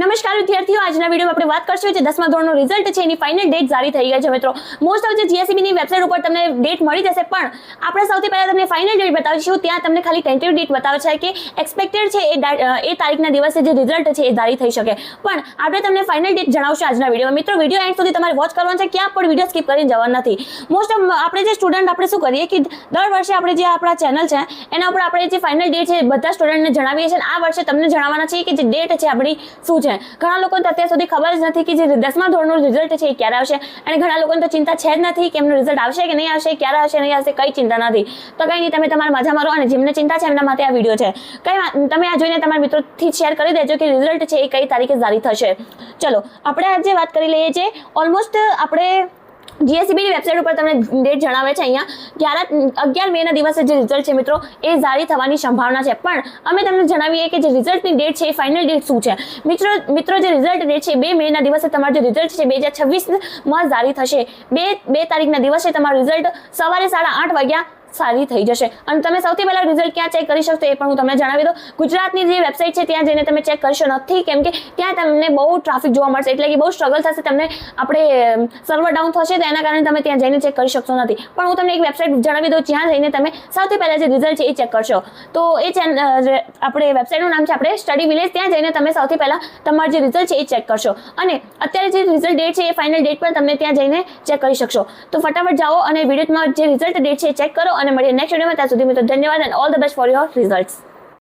નમસ્કાર વિદ્યાર્થીઓ, આજના વિડીયોમાં આપણે વાત કરશું જે 10મા ધોરણનું રિઝલ્ટ છે એની ફાઇનલ ડેટ જારી થઈ ગઈ છે મિત્રો. મોસ્ટ ઓફ જે જીએસઈબી ની વેબસાઇટ ઉપર તમને ડેટ મળી જશે, પણ આપણે સૌથી પહેલા તમને ફાઇનલ ડેટ બતાવીશું. ત્યાં તમને ખાલી ટેન્ટેટિવ ડેટ બતાવે છે કે એક્સપેક્ટેડ છે એ તારીખના દિવસે જે રિઝલ્ટ છે એ જારી થઈ શકે, પણ આપણે તમને ફાઇનલ ડેટ જણાવશું આજના વિડીયોમાં. મિત્રો, વિડીયો એન્ડ સુધી તમારે વોચ કરવાનો છે, ક્યાં પણ વિડીયો સ્કીપ કરીને જવાનું નથી. મોસ્ટ ઓફ આપણે જે સ્ટુડન્ટ આપણે શું કરીએ કે દર વર્ષે આપણે જે આપણા ચેનલ છે એના ઉપર આપણે જે ફાઇનલ ડેટ છે બધા સ્ટુડન્ટને જણાવીએ છીએ. આ વર્ષે તમને જણાવવાના છે કે જે ડેટ છે આપણી શું છે. ઘણા લોકોને અત્યાર સુધી ખબર જ નથી કે જે 10મા ધોરણનું રિઝલ્ટ છે એ ક્યારે આવશે, અને ઘણા લોકોને તો ચિંતા છે જ નથી કે એમનું રિઝલ્ટ આવશે કે નહીં આવશે, ક્યારે આવશે નહીં આવશે, કઈ ચિંતા નથી. તો કંઈ નહીં, તમે તમારા મજા મારો, અને જેમને ચિંતા છે એમના માટે આ વિડીયો છે. તમે આ જોઈને તમારા મિત્રોથી શેર કરી દેજો કે રિઝલ્ટ છે એ કઈ તારીખે જારી થશે. ચલો આપણે આજે વાત કરી લઈએ છીએ. ઓલમોસ્ટ આપણે જીએસઈબી ની વેબસાઇટ ઉપર તમને ડેટ જણાવે છે અહીંયા 11 મેના દિવસે જે રિઝલ્ટ છે મિત્રો એ જારી થવાની સંભાવના છે, પણ અમે તમને જણાવીએ કે જે રિઝલ્ટની ડેટ છે એ ફાઇનલ ડેટ શું છે. મિત્રો જે રિઝલ્ટ ડેટ છે 2 મેના દિવસે તમારું જે રિઝલ્ટ છે 2026માં જારી થશે. 2 તારીખના દિવસે તમારું રિઝલ્ટ સવારે 8:30 વાગ્યા સારી થઈ જશે. અને તમે સૌથી પહેલા રિઝલ્ટ ક્યાં ચેક કરી શકશો એ પણ હું તમને જણાવી દઉં. ગુજરાતની જે વેબસાઇટ છે ત્યાં જઈને તમે ચેક કરશો નથી, કેમ કે ત્યાં તમને બહુ ટ્રાફિક જોવા મળશે, એટલે કે બહુ સ્ટ્રગલ થશે તમને. આપણે સર્વર ડાઉન થશે તો એના કારણે તમે ત્યાં જઈને ચેક કરી શકશો નથી, પણ હું તમને એક વેબસાઇટ જણાવી દઉં જ્યાં જઈને તમે સૌથી પહેલા જે રિઝલ્ટ છે એ ચેક કરશો. તો એ આપણે વેબસાઇટનું નામ છે આપણે સ્ટડી વિલેજ. ત્યાં જઈને તમે સૌથી પહેલા તમારું જે રિઝલ્ટ છે એ ચેક કરશો, અને અત્યારે જે રિઝલ્ટ ડેટ છે એ ફાઇનલ ડેટ પણ તમે ત્યાં જઈને ચેક કરી શકશો. તો ફટાફટ જાઓ અને વિડીયોમાં જે રિઝલ્ટ ડેટ છે એ ચેક કરો, અને મળીએ નેક્સ્ટ વિડીયોમાં. ત્યાં સુધી મિત્રો ધન્યવાદ, and all the best for your results.